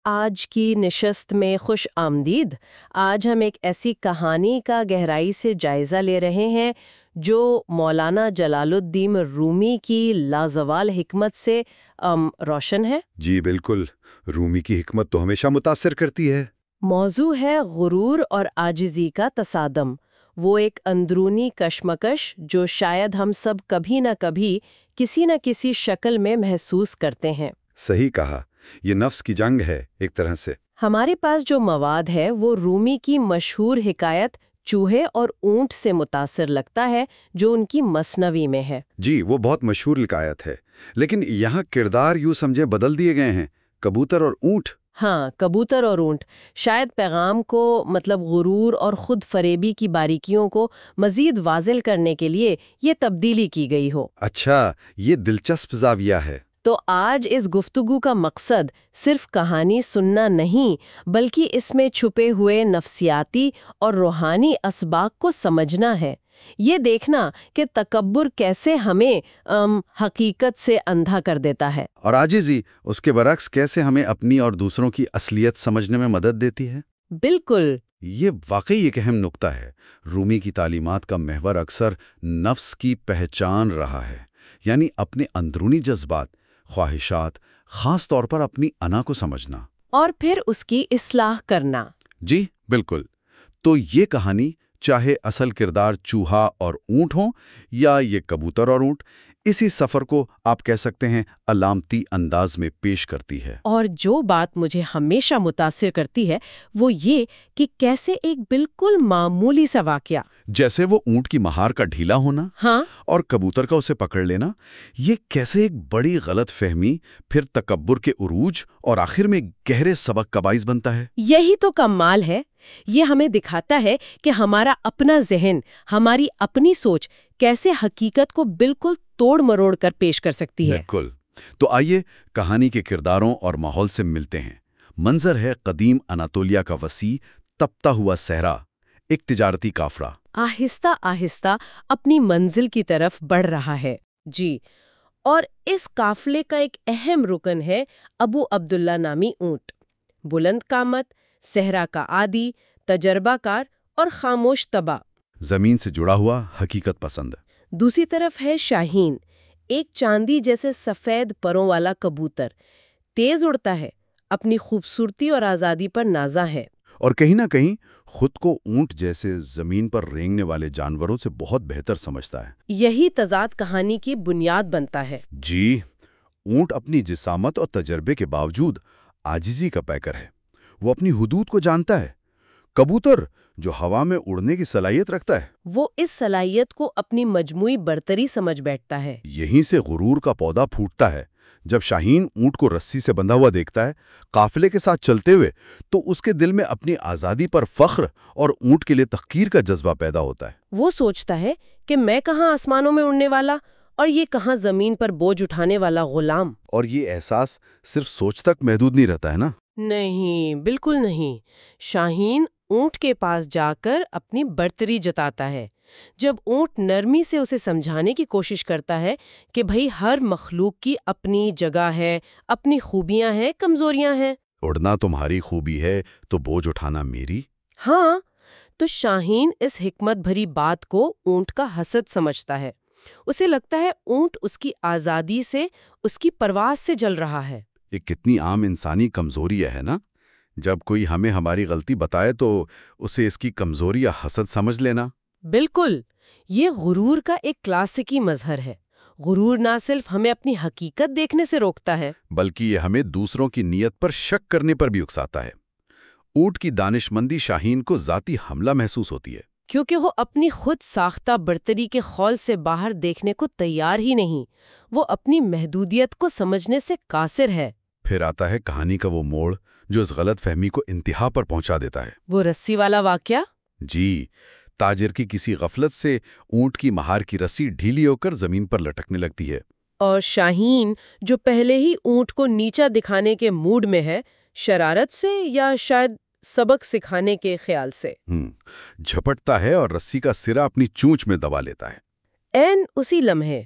آج کی نشست میں خوش آمدید۔ آج ہم ایک ایسی کہانی کا گہرائی سے جائزہ لے رہے ہیں جو مولانا جلال الدین رومی کی لازوال حکمت سے روشن ہے۔ جی بالکل، رومی کی حکمت تو ہمیشہ متاثر کرتی ہے۔ موضوع ہے غرور اور عاجزی کا تصادم، وہ ایک اندرونی کشمکش جو شاید ہم سب کبھی نہ کسی شکل میں محسوس کرتے ہیں۔ صحیح کہا، یہ نفس کی جنگ ہے ایک طرح سے۔ ہمارے پاس جو مواد ہے وہ رومی کی مشہور حکایت چوہے اور اونٹ سے متاثر لگتا ہے جو ان کی مثنوی میں ہے۔ جی، وہ بہت مشہور حکایت ہے، لیکن یہاں کردار یوں سمجھے بدل دیے گئے ہیں، کبوتر اور اونٹ۔ ہاں، کبوتر اور اونٹ۔ شاید پیغام کو غرور اور خود فریبی کی باریکیوں کو مزید واضح کرنے کے لیے یہ تبدیلی کی گئی ہو۔ اچھا، یہ دلچسپ زاویہ ہے۔ تو آج اس گفتگو کا مقصد صرف کہانی سننا نہیں، بلکہ اس میں چھپے ہوئے نفسیاتی اور روحانی اسباق کو سمجھنا ہے۔ یہ دیکھنا کہ تکبر کیسے ہمیں حقیقت سے اندھا کر دیتا ہے، اور عاجزی اس کے برعکس کیسے ہمیں اپنی اور دوسروں کی اصلیت سمجھنے میں مدد دیتی ہے۔ بالکل، یہ واقعی ایک اہم نقطہ ہے۔ رومی کی تعلیمات کا محور اکثر نفس کی پہچان رہا ہے، یعنی اپنے اندرونی جذبات، خواہشات، خاص طور پر اپنی انا کو سمجھنا اور پھر اس کی اصلاح کرنا۔ جی بالکل۔ تو یہ کہانی چاہے اصل کردار چوہا اور اونٹ ہوں یا یہ کبوتر اور اونٹ، اسی سفر کو آپ کہہ سکتے ہیں علامتی انداز میں پیش کرتی ہے۔ اور جو بات مجھے ہمیشہ متاثر کرتی ہے وہ یہ کہ کیسے ایک بالکل معمولی سا واقعہ، جیسے وہ اونٹ کی مہار کا ڈھیلا ہونا ہاں اور کبوتر کا اسے پکڑ لینا، یہ کیسے ایک بڑی غلط فہمی، پھر تکبر کے عروج اور آخر میں گہرے سبق کا باعث بنتا ہے۔ یہی تو کمال ہے۔ یہ ہمیں دکھاتا ہے کہ ہمارا اپنا ذہن، ہماری اپنی سوچ کیسے حقیقت کو بالکل توڑ مروڑ کر پیش کر سکتی ہے۔ بالکل۔ تو آئیے کہانی کے کرداروں اور ماحول سے ملتے ہیں۔ منظر ہے قدیم اناتولیا کا وسیع تپتا ہوا صحرا، ایک تجارتی قافلہ آہستہ آہستہ اپنی منزل کی طرف بڑھ رہا ہے۔ جی، اور اس قافلے کا ایک اہم رکن ہے ابو عبداللہ نامی اونٹ، بلند قامت، صحرا کا عادی، تجربہ کار اور خاموش طبع، زمین سے جڑا ہوا، حقیقت پسند۔ دوسری طرف ہے شاہین، ایک چاندی جیسے سفید پروں والا کبوتر، تیز اڑتا ہے، اپنی خوبصورتی اور آزادی پر نازا ہے، اور کہیں نہ کہیں خود کو اونٹ جیسے زمین پر رینگنے والے جانوروں سے بہت بہتر سمجھتا ہے۔ یہی تضاد کہانی کی بنیاد بنتا ہے۔ جی، اونٹ اپنی جسامت اور تجربے کے باوجود عاجزی کا پیکر ہے، وہ اپنی حدود کو جانتا ہے۔ کبوتر جو ہوا میں اڑنے کی صلاحیت رکھتا ہے، وہ اس صلاحیت کو اپنی مجموعی برتری سمجھ بیٹھتا ہے۔ یہیں سے غرور کا پودا پھوٹتا ہے۔ جب شاہین اونٹ کو رسی سے بندھا ہوا دیکھتا ہے، قافلے کے ساتھ چلتے ہوئے، تو اس کے دل میں اپنی آزادی پر فخر اور اونٹ کے لیے تحقیر کا جذبہ پیدا ہوتا ہے۔ وہ سوچتا ہے کہ میں کہاں آسمانوں میں اڑنے والا اور یہ کہاں زمین پر بوجھ اٹھانے والا غلام۔ اور یہ احساس صرف سوچ تک محدود نہیں رہتا ہے نا؟ نہیں، بالکل نہیں۔ شاہین اونٹ کے پاس جا کر اپنی برتری جتاتا ہے۔ جب اونٹ نرمی سے اسے سمجھانے کی کوشش کرتا ہے کہ بھئی ہر مخلوق کی اپنی جگہ ہے، اپنی خوبیاں ہیں، کمزوریاں ہیں۔ اڑنا تمہاری خوبی ہے تو بوجھ اٹھانا میری۔ ہاں، تو شاہین اس حکمت بھری بات کو اونٹ کا حسد سمجھتا ہے۔ اسے لگتا ہے اونٹ اس کی آزادی سے، اس کی پرواز سے جل رہا ہے۔ یہ کتنی عام انسانی کمزوری ہے نا؟ جب کوئی ہمیں ہماری غلطی بتائے تو اسے اس کی کمزوری یا حسد سمجھ لینا۔ بالکل، یہ غرور کا ایک کلاسیکی مظہر ہے۔ غرور نہ صرف ہمیں اپنی حقیقت دیکھنے سے روکتا ہے، بلکہ یہ ہمیں دوسروں کی نیت پر شک کرنے پر بھی اکساتا ہے۔ اونٹ کی دانشمندی شاہین کو ذاتی حملہ محسوس ہوتی ہے، کیونکہ وہ اپنی خود ساختہ برتری کے خول سے باہر دیکھنے کو تیار ہی نہیں۔ وہ اپنی محدودیت کو سمجھنے سے قاصر ہے۔ پھر آتا ہے کہانی کا وہ موڑ جو اس غلط فہمی کو انتہا پر پہنچا دیتا ہے۔ وہ رسی والا واقعہ؟ جی، تاجر کی کسی غفلت سے اونٹ کی مہار کی رسی ڈھیلی ہو کر زمین پر لٹکنے لگتی ہے، اور شاہین جو پہلے ہی اونٹ کو نیچا دکھانے کے موڈ میں ہے، شرارت سے یا شاید سبق سکھانے کے خیال سے جھپٹتا ہے اور رسی کا سرا اپنی چونچ میں دبا لیتا ہے۔ اسی لمحے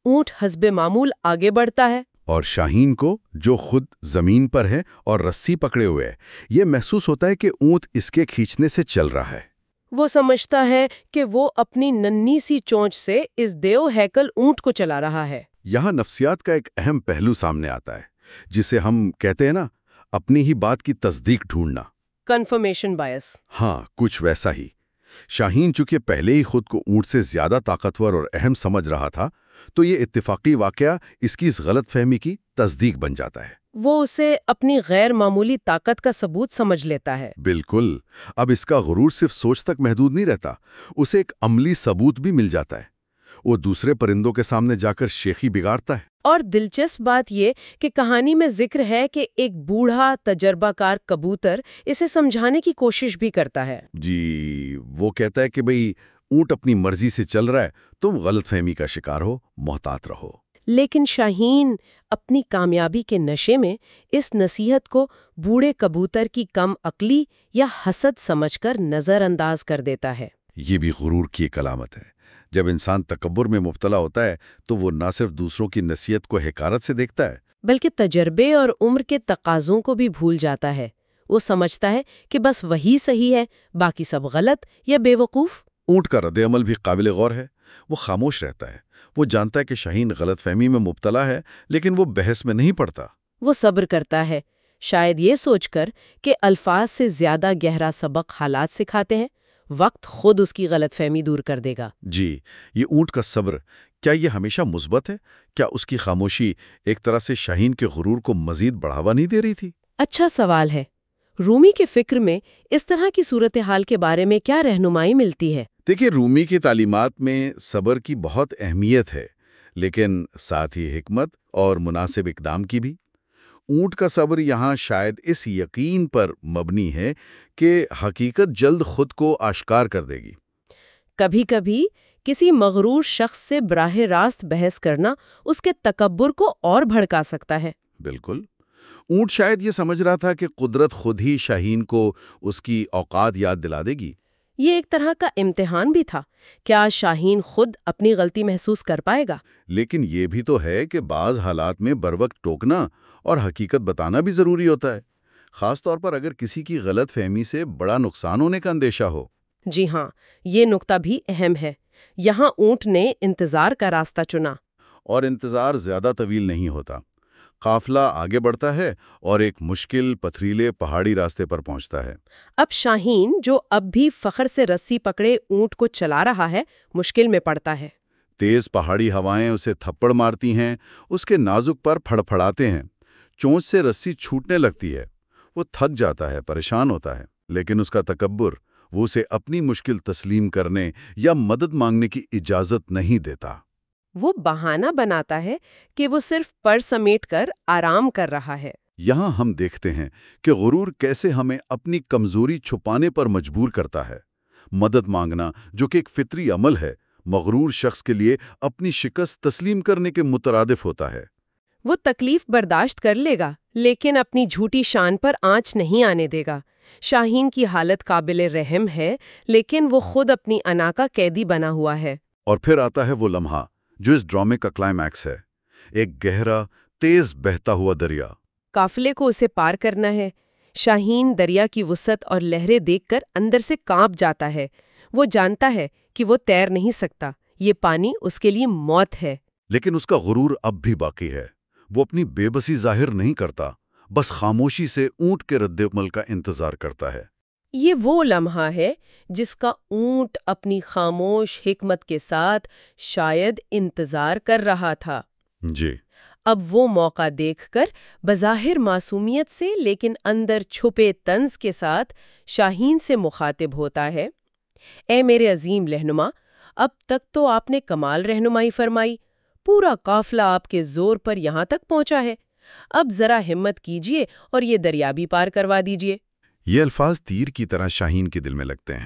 اونٹ حسب معمول آگے بڑھتا ہے، اور شاہین کو، جو خود زمین پر ہے اور رسی پکڑے ہوئے ہے، یہ محسوس ہوتا ہے کہ اونٹ اس کے کھینچنے سے چل رہا ہے۔ وہ سمجھتا ہے کہ وہ اپنی ننھی سی چونچ سے اس دیو ہیکل اونٹ کو چلا رہا ہے۔ یہاں نفسیات کا ایک اہم پہلو سامنے آتا ہے، جسے ہم کہتے ہیں نا، اپنی ہی بات کی تصدیق ڈھونڈنا۔ کنفرمیشن بائس۔ ہاں، کچھ ویسا ہی۔ شاہین چونکہ پہلے ہی خود کو اونٹ سے زیادہ طاقتور اور اہم سمجھ رہا تھا، تو یہ اتفاقی واقعہ اس کی اس غلط فہمی کی تصدیق بن جاتا ہے۔ وہ اسے اپنی غیر معمولی طاقت کا ثبوت سمجھ لیتا ہے۔ بالکل۔ اب اس کا غرور صرف سوچ تک محدود نہیں رہتا، اسے ایک عملی ثبوت بھی مل جاتا ہے۔ وہ دوسرے پرندوں کے سامنے جا کر شیخی بگاڑتا ہے۔ اور دلچسپ بات یہ کہ کہانی میں ذکر ہے کہ ایک بوڑھا تجربہ کار کبوتر اسے سمجھانے کی کوشش بھی کرتا ہے۔ جی، وہ کہتا ہے کہ بھئی اونٹ اپنی مرضی سے چل رہا ہے، تم غلط فہمی کا شکار ہو، محتاط رہو۔ لیکن شاہین اپنی کامیابی کے نشے میں اس نصیحت کو بوڑھے کبوتر کی کم عقلی یا حسد سمجھ کر نظر انداز کر دیتا ہے۔ یہ بھی غرور کی ایک علامت ہے۔ جب انسان تکبر میں مبتلا ہوتا ہے تو وہ نہ صرف دوسروں کی نصیحت کو حقارت سے دیکھتا ہے، بلکہ تجربے اور عمر کے تقاضوں کو بھی بھول جاتا ہے۔ وہ سمجھتا ہے کہ بس وہی صحیح ہے، باقی سب غلط یا بے وقوف۔ اونٹ کا رد عمل بھی قابل غور ہے۔ وہ خاموش رہتا ہے۔ وہ جانتا ہے کہ شاہین غلط فہمی میں مبتلا ہے، لیکن وہ بحث میں نہیں پڑتا۔ وہ صبر کرتا ہے، شاید یہ سوچ کر کہ الفاظ سے زیادہ گہرا سبق حالات سکھاتے ہیں، وقت خود اس کی غلط فہمی دور کر دے گا۔ جی، یہ اونٹ کا صبر، کیا یہ ہمیشہ مثبت ہے؟ کیا اس کی خاموشی ایک طرح سے شاہین کے غرور کو مزید بڑھاوا نہیں دے رہی تھی؟ اچھا سوال ہے۔ رومی کے فکر میں اس طرح کی صورتحال کے بارے میں کیا رہنمائی ملتی ہے؟ دیکھیے، رومی کی تعلیمات میں صبر کی بہت اہمیت ہے، لیکن ساتھ ہی حکمت اور مناسب اقدام کی بھی۔ اونٹ کا صبر یہاں شاید اس یقین پر مبنی ہے کہ حقیقت جلد خود کو آشکار کر دے گی۔ کبھی کبھی کسی مغرور شخص سے براہ راست بحث کرنا اس کے تکبر کو اور بھڑکا سکتا ہے۔ بالکل۔ اونٹ شاید یہ سمجھ رہا تھا کہ قدرت خود ہی شاہین کو اس کی اوقات یاد دلا دے گی۔ یہ ایک طرح کا امتحان بھی تھا، کیا شاہین خود اپنی غلطی محسوس کر پائے گا؟ لیکن یہ بھی تو ہے کہ بعض حالات میں بروقت ٹوکنا اور حقیقت بتانا بھی ضروری ہوتا ہے، خاص طور پر اگر کسی کی غلط فہمی سے بڑا نقصان ہونے کا اندیشہ ہو۔ جی ہاں، یہ نقطہ بھی اہم ہے۔ یہاں اونٹ نے انتظار کا راستہ چنا۔ اور انتظار زیادہ طویل نہیں ہوتا۔ قافلہ آگے بڑھتا ہے اور ایک مشکل پتھریلے پہاڑی راستے پر پہنچتا ہے۔ اب شاہین، جو اب بھی فخر سے رسی پکڑے اونٹ کو چلا رہا ہے، مشکل میں پڑتا ہے۔ تیز پہاڑی ہوائیں اسے تھپڑ مارتی ہیں، اس کے نازک پر پھڑپھڑاتے ہیں، چونچ سے رسی چھوٹنے لگتی ہے۔ وہ تھک جاتا ہے، پریشان ہوتا ہے، لیکن اس کا تکبر وہ اسے اپنی مشکل تسلیم کرنے یا مدد مانگنے کی اجازت نہیں دیتا۔ وہ بہانہ بناتا ہے کہ وہ صرف پر سمیٹ کر آرام کر رہا ہے۔ یہاں ہم دیکھتے ہیں کہ غرور کیسے ہمیں اپنی کمزوری چھپانے پر مجبور کرتا ہے۔ مدد مانگنا، جو کہ ایک فطری عمل ہے، مغرور شخص کے لیے اپنی شکست تسلیم کرنے کے مترادف ہوتا ہے۔ وہ تکلیف برداشت کر لے گا، لیکن اپنی جھوٹی شان پر آنچ نہیں آنے دے گا۔ شاہین کی حالت قابل رحم ہے، لیکن وہ خود اپنی انا کا قیدی بنا ہوا ہے۔ اور پھر آتا ہے وہ لمحہ جو اس ڈرامے کا کلائمیکس ہے، ایک گہرا، تیز بہتا ہوا دریا۔ قافلے کو اسے پار کرنا ہے۔ شاہین دریا کی وسعت اور لہریں دیکھ کر اندر سے کانپ جاتا ہے۔ وہ جانتا ہے کہ وہ تیر نہیں سکتا، یہ پانی اس کے لیے موت ہے۔ لیکن اس کا غرور اب بھی باقی ہے۔ وہ اپنی بے بسی ظاہر نہیں کرتا، بس خاموشی سے اونٹ کے رد عمل کا انتظار کرتا ہے۔ یہ وہ لمحہ ہے جس کا اونٹ اپنی خاموش حکمت کے ساتھ شاید انتظار کر رہا تھا۔ جی۔ اب وہ موقع دیکھ کر بظاہر معصومیت سے لیکن اندر چھپے طنز کے ساتھ شاہین سے مخاطب ہوتا ہے۔ اے میرے عظیم رہنما، اب تک تو آپ نے کمال رہنمائی فرمائی، پورا قافلہ آپ کے زور پر یہاں تک پہنچا ہے، اب ذرا ہمت کیجئے اور یہ دریا بھی پار کروا دیجئے۔ یہ الفاظ تیر کی طرح شاہین کے دل میں لگتے ہیں۔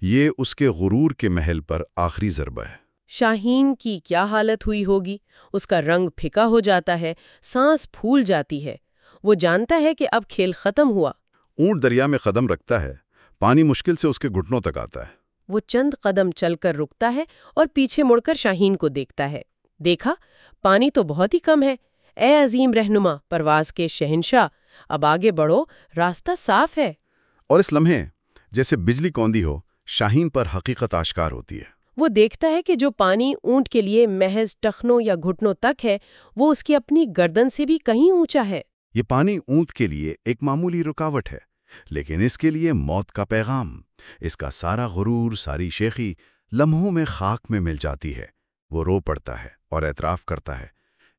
یہ اس کے غرور کے محل پر آخری ضربہ ہے۔ شاہین کی کیا حالت ہوئی ہوگی؟ اس کا رنگ پھکا ہو جاتا ہے، سانس پھول جاتی ہے۔ وہ جانتا ہے کہ اب کھیل ختم ہوا۔ اونٹ دریا میں قدم رکھتا ہے، پانی مشکل سے اس کے گھٹنوں تک آتا ہے۔ وہ چند قدم چل کر رکتا ہے اور پیچھے مڑ کر شاہین کو دیکھتا ہے۔ دیکھا، پانی تو بہت ہی کم ہے، اے عظیم رہنما، پرواز کے شہنشاہ، اب آگے بڑھو، راستہ صاف ہے۔ اور اس لمحے جیسے بجلی کوندی ہو، شاہین پر حقیقت آشکار ہوتی ہے۔ وہ دیکھتا ہے کہ جو پانی اونٹ کے لیے محض ٹخنوں یا گھٹنوں تک ہے، وہ اس کی اپنی گردن سے بھی کہیں اونچا ہے۔ یہ پانی اونٹ کے لیے ایک معمولی رکاوٹ ہے، لیکن اس کے لیے موت کا پیغام۔ اس کا سارا غرور، ساری شیخی لمحوں میں خاک میں مل جاتی ہے۔ وہ رو پڑتا ہے اور اعتراف کرتا ہے،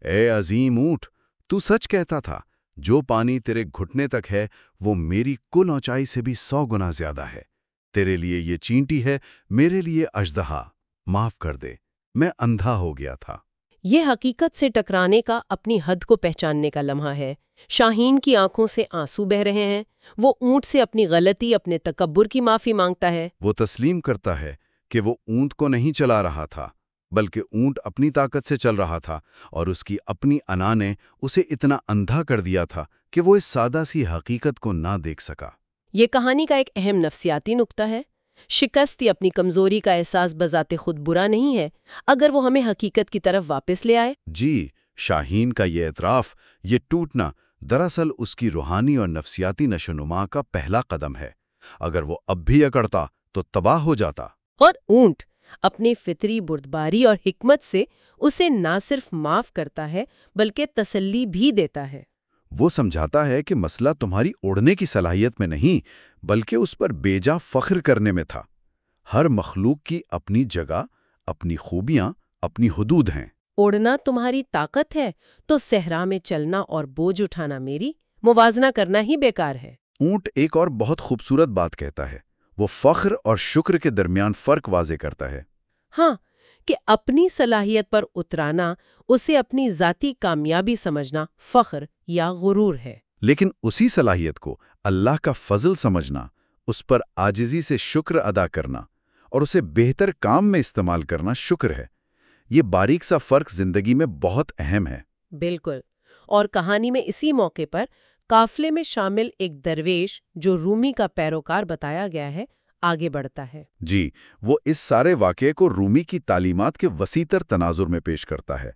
اے عظیم اونٹ، تو سچ کہتا تھا، جو پانی تیرے گھٹنے تک ہے وہ میری کل اونچائی سے بھی 100 گنا زیادہ ہے۔ تیرے لیے یہ چینٹی ہے، میرے لیے اژدہا۔ معاف کر دے، میں اندھا ہو گیا تھا۔ یہ حقیقت سے ٹکرانے کا، اپنی حد کو پہچاننے کا لمحہ ہے۔ شاہین کی آنکھوں سے آنسو بہہ رہے ہیں۔ وہ اونٹ سے اپنی غلطی، اپنے تکبر کی معافی مانگتا ہے۔ وہ تسلیم کرتا ہے کہ وہ اونٹ کو نہیں چلا رہا تھا، بلکہ اونٹ اپنی طاقت سے چل رہا تھا، اور اس کی اپنی انا نے اسے اتنا اندھا کر دیا تھا کہ وہ اس سادہ سی حقیقت کو نہ دیکھ سکا۔ یہ کہانی کا ایک اہم نفسیاتی نقطہ ہے۔ شکست یا اپنی کمزوری کا احساس بذات خود برا نہیں ہے، اگر وہ ہمیں حقیقت کی طرف واپس لے آئے۔ جی، شاہین کا یہ اعتراف، یہ ٹوٹنا، دراصل اس کی روحانی اور نفسیاتی نشوونما کا پہلا قدم ہے۔ اگر وہ اب بھی اکڑتا تو تباہ ہو جاتا۔ اور اونٹ اپنی فطری بردباری اور حکمت سے اسے نہ صرف معاف کرتا ہے بلکہ تسلی بھی دیتا ہے۔ وہ سمجھاتا ہے کہ مسئلہ تمہاری اڑنے کی صلاحیت میں نہیں، بلکہ اس پر بیجا فخر کرنے میں تھا۔ ہر مخلوق کی اپنی جگہ، اپنی خوبیاں، اپنی حدود ہیں۔ اڑنا تمہاری طاقت ہے تو صحرا میں چلنا اور بوجھ اٹھانا میری، موازنہ کرنا ہی بیکار ہے۔ اونٹ ایک اور بہت خوبصورت بات کہتا ہے، وہ فخر اور شکر کے درمیان فرق واضح کرتا ہے۔ ہاں، کہ اپنی صلاحیت پر اترانا، اسے اپنی ذاتی کامیابی سمجھنا فخر یا غرور ہے۔ لیکن اسی صلاحیت کو اللہ کا فضل سمجھنا، اس پر عاجزی سے شکر ادا کرنا اور اسے بہتر کام میں استعمال کرنا شکر ہے۔ یہ باریک سا فرق زندگی میں بہت اہم ہے۔ بالکل، اور کہانی میں اسی موقع پر قافلے میں شامل ایک درویش جو رومی کا پیروکار بتایا گیا ہے، آگے بڑھتا ہے۔ جی، وہ اس سارے واقعے کو رومی کی تعلیمات کے وسیع تر تناظر میں پیش کرتا ہے۔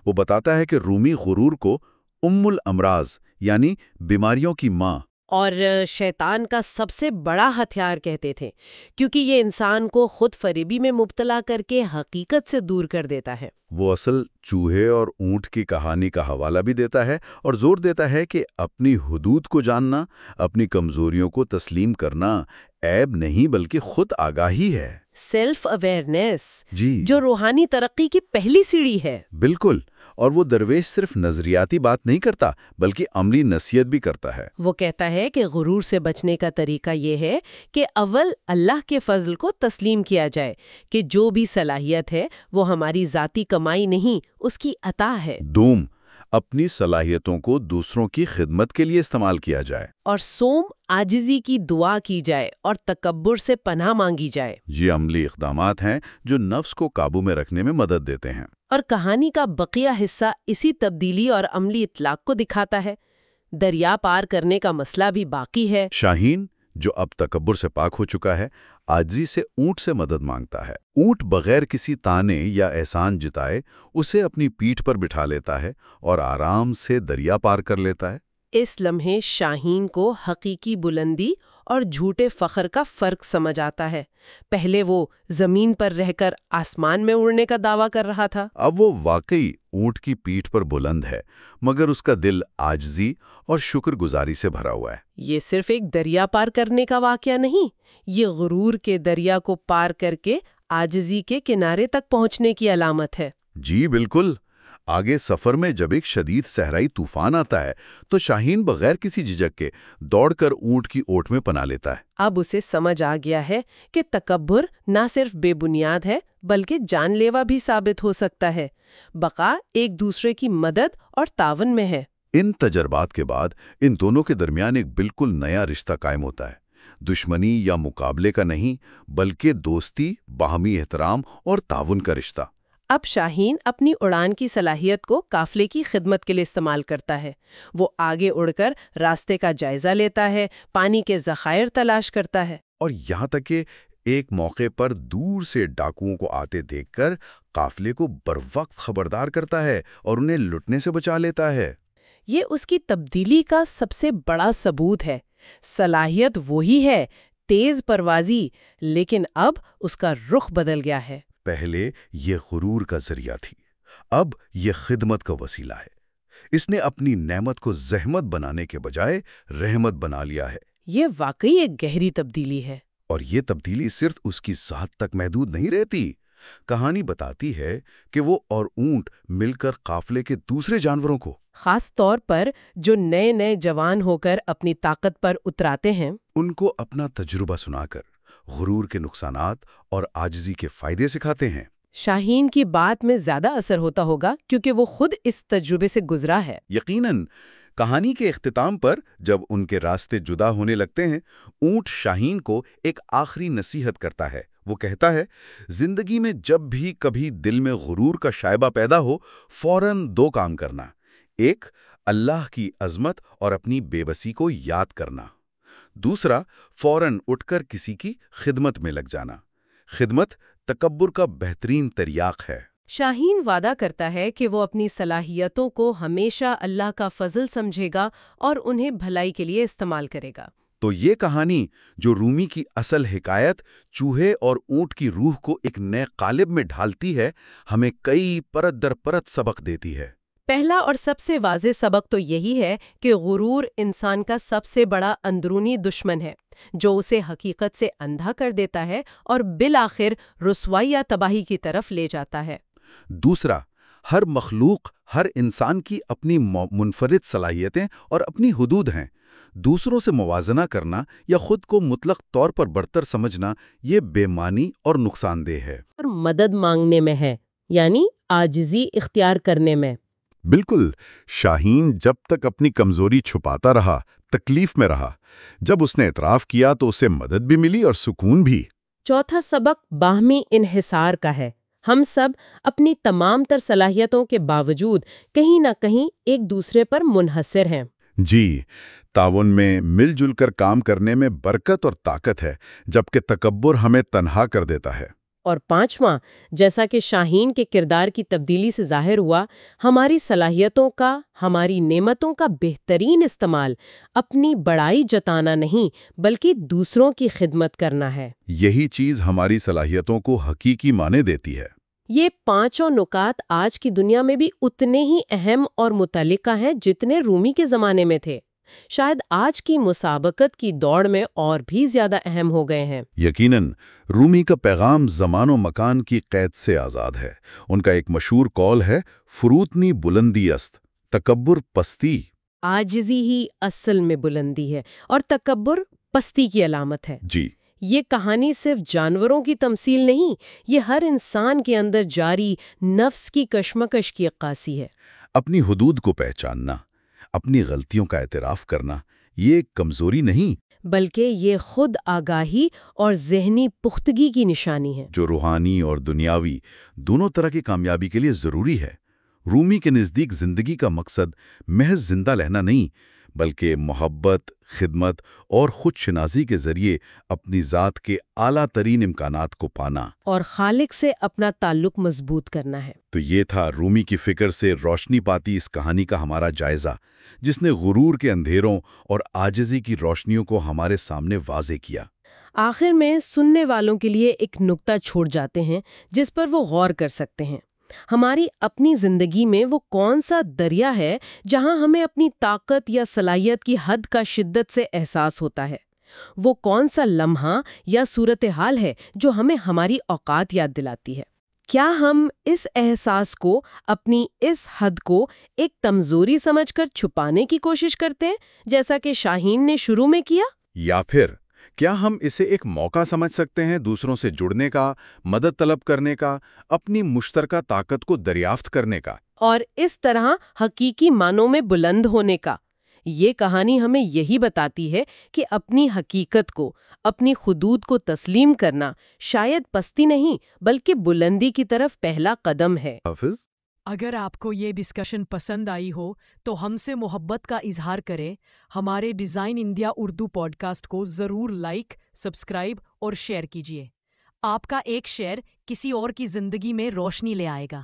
وہ بتاتا ہے کہ رومی غرور کو ام الامراض یعنی بیماریوں کی ماں اور شیطان کا سب سے بڑا ہتھیار کہتے تھے، کیونکہ یہ انسان کو خود فریبی میں مبتلا کر کے حقیقت سے دور کر دیتا ہے۔ وہ اصل چوہے اور اونٹ کی کہانی کا حوالہ بھی دیتا ہے اور زور دیتا ہے کہ اپنی حدود کو جاننا، اپنی کمزوریوں کو تسلیم کرنا عیب نہیں بلکہ خود آگاہی ہے۔ سیلف اویئرنیس، جی، جو روحانی ترقی کی پہلی سیڑھی ہے۔ بالکل، اور وہ درویش صرف نظریاتی بات نہیں کرتا بلکہ عملی نصیحت بھی کرتا ہے۔ وہ کہتا ہے کہ غرور سے بچنے کا طریقہ یہ ہے کہ اول اللہ کے فضل کو تسلیم کیا جائے کہ جو بھی صلاحیت ہے وہ ہماری ذاتی کمائی نہیں، اس کی عطا ہے۔ دوم، اپنی صلاحیتوں کو دوسروں کی خدمت کے لیے استعمال کیا جائے۔ اور سوم، عاجزی کی دعا کی جائے اور تکبر سے پناہ مانگی جائے۔ یہ عملی اقدامات ہیں جو نفس کو قابو میں رکھنے میں مدد دیتے ہیں۔ اور کہانی کا بقیہ حصہ اسی تبدیلی اور عملی اطلاق کو دکھاتا ہے۔ دریا پار کرنے کا مسئلہ بھی باقی ہے۔ شاہین، جو اب تکبر سے پاک ہو چکا ہے، عاجزی سے اونٹ سے مدد مانگتا ہے۔ اونٹ بغیر کسی تانے یا احسان جتائے اسے اپنی پیٹھ پر بٹھا لیتا ہے اور آرام سے دریا پار کر لیتا ہے۔ اس لمحے شاہین کو حقیقی بلندی اور جھوٹے فخر کا فرق سمجھ آتا ہے۔ پہلے وہ زمین پر رہ کر آسمان میں اڑنے کا دعویٰ کر رہا تھا۔ اب وہ واقعی اونٹ کی پیٹھ پر بلند ہے، مگر اس کا دل عاجزی اور شکر گزاری سے بھرا ہوا ہے۔ یہ صرف ایک دریا پار کرنے کا واقعہ نہیں، یہ غرور کے دریا کو پار کر کے عاجزی کے کنارے تک پہنچنے کی علامت ہے۔ جی بالکل، آگے سفر میں جب ایک شدید صحرائی طوفان آتا ہے تو شاہین بغیر کسی جھجک کے دوڑ کر اونٹ کی اوٹ میں پناہ لیتا ہے۔ اب اسے سمجھ آ گیا ہے کہ تکبر نہ صرف بے بنیاد ہے بلکہ جان لیوا بھی ثابت ہو سکتا ہے۔ بقا ایک دوسرے کی مدد اور تعاون میں ہے۔ ان تجربات کے بعد ان دونوں کے درمیان ایک بالکل نیا رشتہ قائم ہوتا ہے۔ دشمنی یا مقابلے کا نہیں، بلکہ دوستی، باہمی احترام اور تعاون کا رشتہ۔ اب شاہین اپنی اڑان کی صلاحیت کو قافلے کی خدمت کے لیے استعمال کرتا ہے۔ وہ آگے اڑ کر راستے کا جائزہ لیتا ہے، پانی کے ذخائر تلاش کرتا ہے، اور یہاں تک کہ ایک موقع پر دور سے ڈاکوؤں کو آتے دیکھ کر قافلے کو بروقت خبردار کرتا ہے اور انہیں لٹنے سے بچا لیتا ہے۔ یہ اس کی تبدیلی کا سب سے بڑا ثبوت ہے۔ صلاحیت وہی ہے، تیز پروازی، لیکن اب اس کا رخ بدل گیا ہے۔ پہلے یہ غرور کا ذریعہ تھی، اب یہ خدمت کا وسیلہ ہے۔ اس نے اپنی نعمت کو زحمت بنانے کے بجائے رحمت بنا لیا ہے۔ یہ واقعی ایک گہری تبدیلی ہے۔ اور یہ تبدیلی صرف اس کی ذات تک محدود نہیں رہتی۔ کہانی بتاتی ہے کہ وہ اور اونٹ مل کر قافلے کے دوسرے جانوروں کو، خاص طور پر جو نئے نئے جوان ہو کر اپنی طاقت پر اتراتے ہیں، ان کو اپنا تجربہ سنا کر غرور کے نقصانات اور عاجزی کے فائدے سکھاتے ہیں۔ شاہین کی بات میں زیادہ اثر ہوتا ہوگا کیونکہ وہ خود اس تجربے سے گزرا ہے۔ یقیناً کہانی کے اختتام پر جب ان کے راستے جدا ہونے لگتے ہیں، اونٹ شاہین کو ایک آخری نصیحت کرتا ہے۔ وہ کہتا ہے، زندگی میں جب بھی کبھی دل میں غرور کا شائبہ پیدا ہو، فوراً دو کام کرنا۔ ایک، اللہ کی عظمت اور اپنی بے بسی کو یاد کرنا۔ دوسرا، فوراً اٹھ کر کسی کی خدمت میں لگ جانا۔ خدمت تکبر کا بہترین تریاق ہے۔ شاہین وعدہ کرتا ہے کہ وہ اپنی صلاحیتوں کو ہمیشہ اللہ کا فضل سمجھے گا اور انہیں بھلائی کے لیے استعمال کرے گا۔ تو یہ کہانی، جو رومی کی اصل حکایت چوہے اور اونٹ کی روح کو ایک نئے قالب میں ڈھالتی ہے، ہمیں کئی پرت در پرت سبق دیتی ہے۔ پہلا اور سب سے واضح سبق تو یہی ہے کہ غرور انسان کا سب سے بڑا اندرونی دشمن ہے، جو اسے حقیقت سے اندھا کر دیتا ہے اور بالآخر رسوائی یا تباہی کی طرف لے جاتا ہے۔ دوسرا، ہر مخلوق، ہر انسان کی اپنی منفرد صلاحیتیں اور اپنی حدود ہیں۔ دوسروں سے موازنہ کرنا یا خود کو مطلق طور پر برتر سمجھنا، یہ بے معنی اور نقصان دہ ہے۔ اور مدد مانگنے میں ہے، یعنی عاجزی اختیار کرنے میں۔ بالکل، شاہین جب تک اپنی کمزوری چھپاتا رہا، تکلیف میں رہا۔ جب اس نے اعتراف کیا تو اسے مدد بھی ملی اور سکون بھی۔ چوتھا سبق باہمی انحصار کا ہے۔ ہم سب اپنی تمام تر صلاحیتوں کے باوجود کہیں نہ کہیں ایک دوسرے پر منحصر ہیں۔ جی، تعاون میں مل جل کر کام کرنے میں برکت اور طاقت ہے، جبکہ تکبر ہمیں تنہا کر دیتا ہے۔ اور پانچواں، جیسا کہ شاہین کے کردار کی تبدیلی سے ظاہر ہوا، ہماری صلاحیتوں کا، ہماری نعمتوں کا بہترین استعمال اپنی بڑائی جتانا نہیں بلکہ دوسروں کی خدمت کرنا ہے۔ یہی چیز ہماری صلاحیتوں کو حقیقی معنی دیتی ہے۔ یہ پانچوں نکات آج کی دنیا میں بھی اتنے ہی اہم اور متعلقہ ہیں جتنے رومی کے زمانے میں تھے۔ شاید آج کی مسابقت کی دوڑ میں اور بھی زیادہ اہم ہو گئے ہیں۔ یقیناً رومی کا پیغام زمان و مکان کی قید سے آزاد ہے۔ ان کا ایک مشہور قول ہے، فروتنی بلندی است، تکبر پستی۔ عاجزی ہی اصل میں بلندی ہے اور تکبر پستی کی علامت ہے۔ جی، یہ کہانی صرف جانوروں کی تمثیل نہیں، یہ ہر انسان کے اندر جاری نفس کی کشمکش کی عکاسی ہے۔ اپنی حدود کو پہچاننا، اپنی غلطیوں کا اعتراف کرنا، یہ ایک کمزوری نہیں بلکہ یہ خود آگاہی اور ذہنی پختگی کی نشانی ہے، جو روحانی اور دنیاوی دونوں طرح کی کامیابی کے لیے ضروری ہے۔ رومی کے نزدیک زندگی کا مقصد محض زندہ رہنا نہیں، بلکہ محبت، خدمت اور خود شناسی کے ذریعے اپنی ذات کے اعلیٰ ترین امکانات کو پانا اور خالق سے اپنا تعلق مضبوط کرنا ہے۔ تو یہ تھا رومی کی فکر سے روشنی پاتی اس کہانی کا ہمارا جائزہ، جس نے غرور کے اندھیروں اور عاجزی کی روشنیوں کو ہمارے سامنے واضح کیا۔ آخر میں سننے والوں کے لیے ایک نکتہ چھوڑ جاتے ہیں جس پر وہ غور کر سکتے ہیں۔ ہماری اپنی زندگی میں وہ کون سا دریا ہے جہاں ہمیں اپنی طاقت یا صلاحیت کی حد کا شدت سے احساس ہوتا ہے؟ وہ کون سا لمحہ یا صورتحال ہے جو ہمیں ہماری اوقات یاد دلاتی ہے؟ کیا ہم اس احساس کو، اپنی اس حد کو ایک کمزوری سمجھ کر چھپانے کی کوشش کرتے ہیں جیسا کہ شاہین نے شروع میں کیا؟ یا پھر کیا ہم اسے ایک موقع سمجھ سکتے ہیں دوسروں سے جڑنے کا، مدد طلب کرنے کا، اپنی مشترکہ طاقت کو دریافت کرنے کا، اور اس طرح حقیقی معنوں میں بلند ہونے کا؟ یہ کہانی ہمیں یہی بتاتی ہے کہ اپنی حقیقت کو، اپنی حدود کو تسلیم کرنا شاید پستی نہیں بلکہ بلندی کی طرف پہلا قدم ہے۔ حافظ۔ اگر آپ کو یہ ڈسکشن پسند آئی ہو تو ہم سے محبت کا اظہار کریں۔ ہمارے design India Urdu podcast کو ضرور لائک، سبسکرائب اور شیئر کیجیے۔ آپ کا ایک شیئر کسی اور کی زندگی میں روشنی لے آئے گا۔